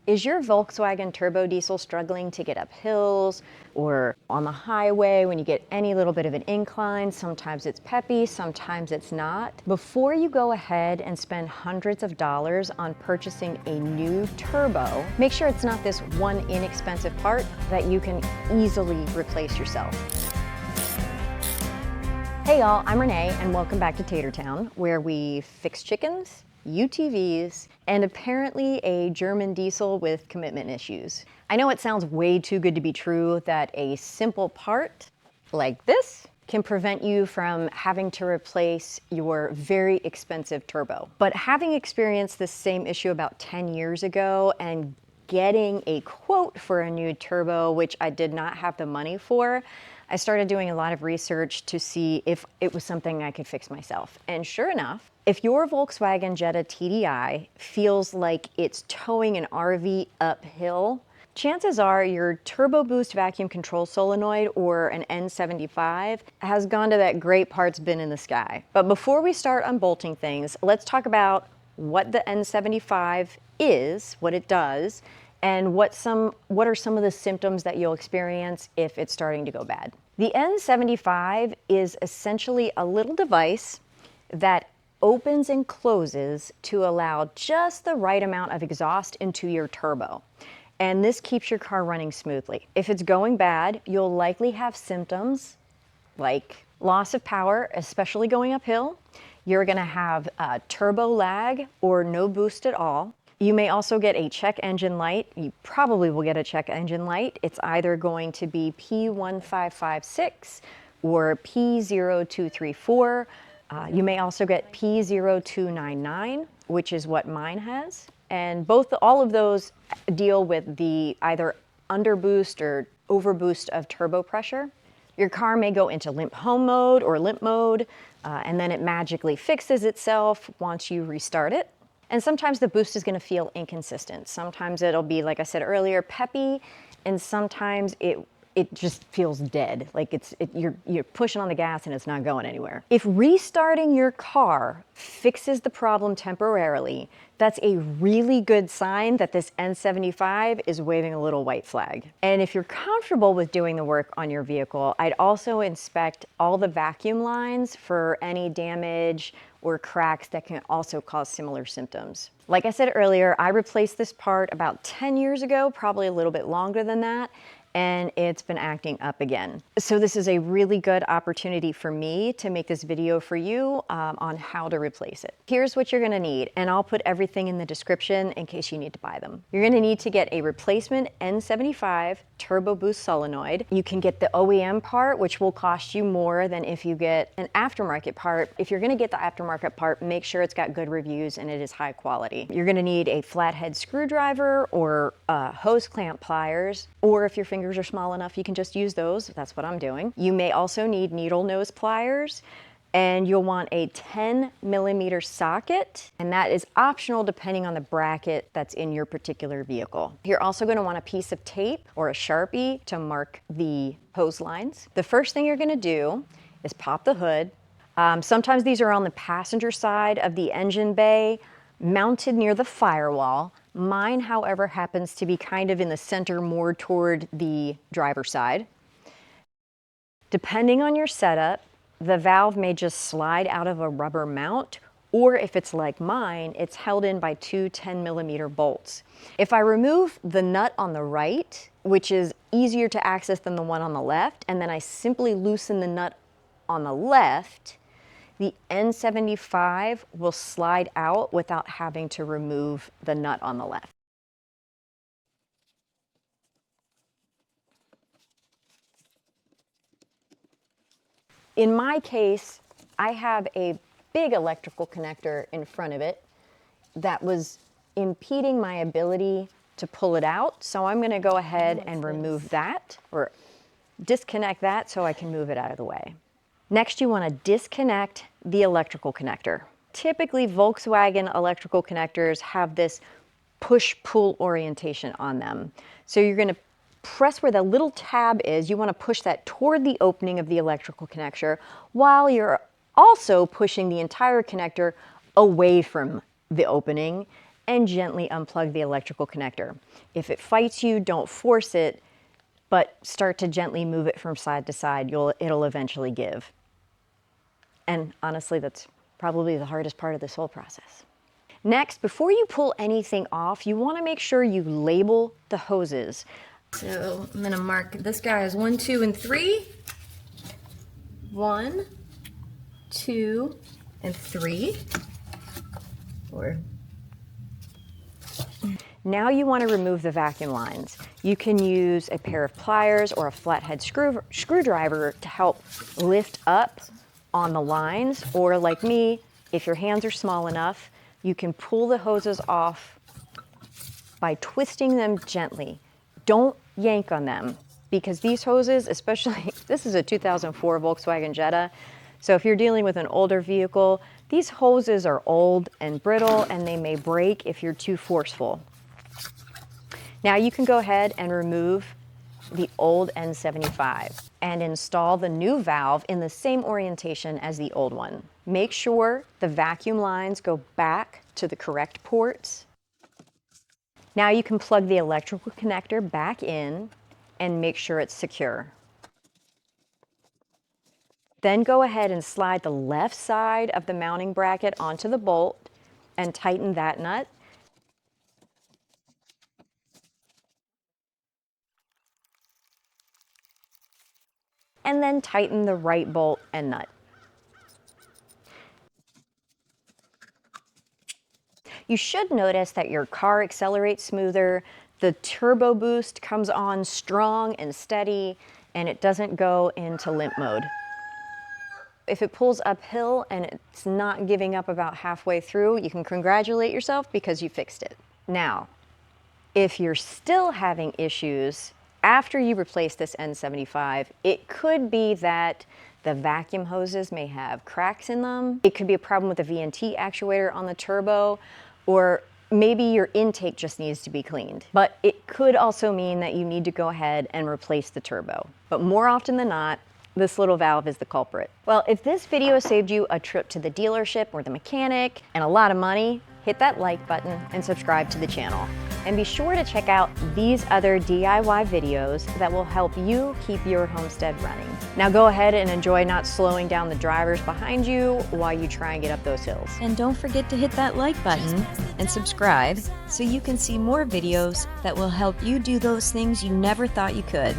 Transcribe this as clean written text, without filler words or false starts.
Is your Volkswagen turbo diesel struggling to get up hills or on the highway when you get any little bit of an incline? Sometimes it's peppy, sometimes it's not. Before you go ahead and spend hundreds of dollars on purchasing a new turbo, make sure it's not this one inexpensive part that you can easily replace yourself. Hey y'all, I'm Renee and welcome back to Tater Town, where we fix chickens, UTVs, and apparently a German diesel with commitment issues. I know it sounds way too good to be true that a simple part like this can prevent you from having to replace your very expensive turbo. But having experienced this same issue about 10 years ago and getting a quote for a new turbo, which I did not have the money for, I started doing a lot of research to see if it was something I could fix myself. And sure enough, if your Volkswagen Jetta TDI feels like it's towing an RV uphill, chances are your turbo boost vacuum control solenoid or an N75 has gone to that great parts bin in the sky. But before we start unbolting things, let's talk about what the N75 is, what it does, and what are some of the symptoms that you'll experience if it's starting to go bad. The N75 is essentially a little device that opens and closes to allow just the right amount of exhaust into your turbo. And this keeps your car running smoothly. If it's going bad, you'll likely have symptoms like loss of power, especially going uphill. You're gonna have turbo lag or no boost at all. You may also get a check engine light. You probably will get a check engine light. It's either going to be P1556 or P0234. You may also get P0299, which is what mine has. And all of those deal with the either underboost or overboost of turbo pressure. Your car may go into limp home mode or limp mode, and then it magically fixes itself once you restart it. And sometimes the boost is going to feel inconsistent. Sometimes it'll be, like I said earlier, peppy, and sometimes it just feels dead. Like you're pushing on the gas and it's not going anywhere. If restarting your car fixes the problem temporarily, that's a really good sign that this N75 is waving a little white flag. And if you're comfortable with doing the work on your vehicle, I'd also inspect all the vacuum lines for any damage or cracks that can also cause similar symptoms. Like I said earlier, I replaced this part about 10 years ago, probably a little bit longer than that, and it's been acting up again. So this is a really good opportunity for me to make this video for you on how to replace it. Here's what you're gonna need, and I'll put everything in the description in case you need to buy them. You're gonna need to get a replacement N75 turbo boost solenoid. You can get the OEM part, which will cost you more than if you get an aftermarket part. If you're gonna get the aftermarket part, make sure it's got good reviews and it is high quality. You're gonna need a flathead screwdriver or hose clamp pliers, or if your fingers are small enough, you can just use those. That's what I'm doing. You may also need needle nose pliers, and you'll want a 10mm socket, and that is optional depending on the bracket that's in your particular vehicle. You're also going to want a piece of tape or a Sharpie to mark the hose lines. The first thing you're going to do is pop the hood. Sometimes these are on the passenger side of the engine bay, mounted near the firewall. Mine, however, happens to be kind of in the center, more toward the driver's side. Depending on your setup, the valve may just slide out of a rubber mount, or if it's like mine, it's held in by two 10mm bolts. If I remove the nut on the right, which is easier to access than the one on the left, and then I simply loosen the nut on the left, the N75 will slide out without having to remove the nut on the left. In my case, I have a big electrical connector in front of it that was impeding my ability to pull it out. So I'm gonna go ahead and remove that, or disconnect that so I can move it out of the way. Next, you want to disconnect the electrical connector. Typically, Volkswagen electrical connectors have this push-pull orientation on them. So you're going to press where the little tab is. You want to push that toward the opening of the electrical connector while you're also pushing the entire connector away from the opening and gently unplug the electrical connector. If it fights you, don't force it, but start to gently move it from side to side. It'll eventually give. And honestly, that's probably the hardest part of this whole process. Next, before you pull anything off, you want to make sure you label the hoses. So I'm going to mark this guy as 1, 2, and 3. 1, 2, and 3. Now you want to remove the vacuum lines. You can use a pair of pliers or a flathead screwdriver to help lift up on the lines, or like me, if your hands are small enough, you can pull the hoses off by twisting them gently. Don't yank on them, because these hoses, especially, this is a 2004 Volkswagen Jetta, so if you're dealing with an older vehicle, these hoses are old and brittle and they may break if you're too forceful. Now you can go ahead and remove the old N75 and install the new valve in the same orientation as the old one. Make sure the vacuum lines go back to the correct ports. Now you can plug the electrical connector back in and make sure it's secure. Then go ahead and slide the left side of the mounting bracket onto the bolt and tighten that nut. And then tighten the right bolt and nut. You should notice that your car accelerates smoother, the turbo boost comes on strong and steady, and it doesn't go into limp mode. If it pulls uphill and it's not giving up about halfway through, you can congratulate yourself because you fixed it. Now, if you're still having issues after you replace this N75, it could be that the vacuum hoses may have cracks in them. It could be a problem with the VNT actuator on the turbo, or maybe your intake just needs to be cleaned. But it could also mean that you need to go ahead and replace the turbo. But more often than not, this little valve is the culprit. Well, if this video saved you a trip to the dealership or the mechanic and a lot of money, hit that like button and subscribe to the channel. And be sure to check out these other DIY videos that will help you keep your homestead running. Now go ahead and enjoy not slowing down the drivers behind you while you try and get up those hills. And don't forget to hit that like button and subscribe so you can see more videos that will help you do those things you never thought you could.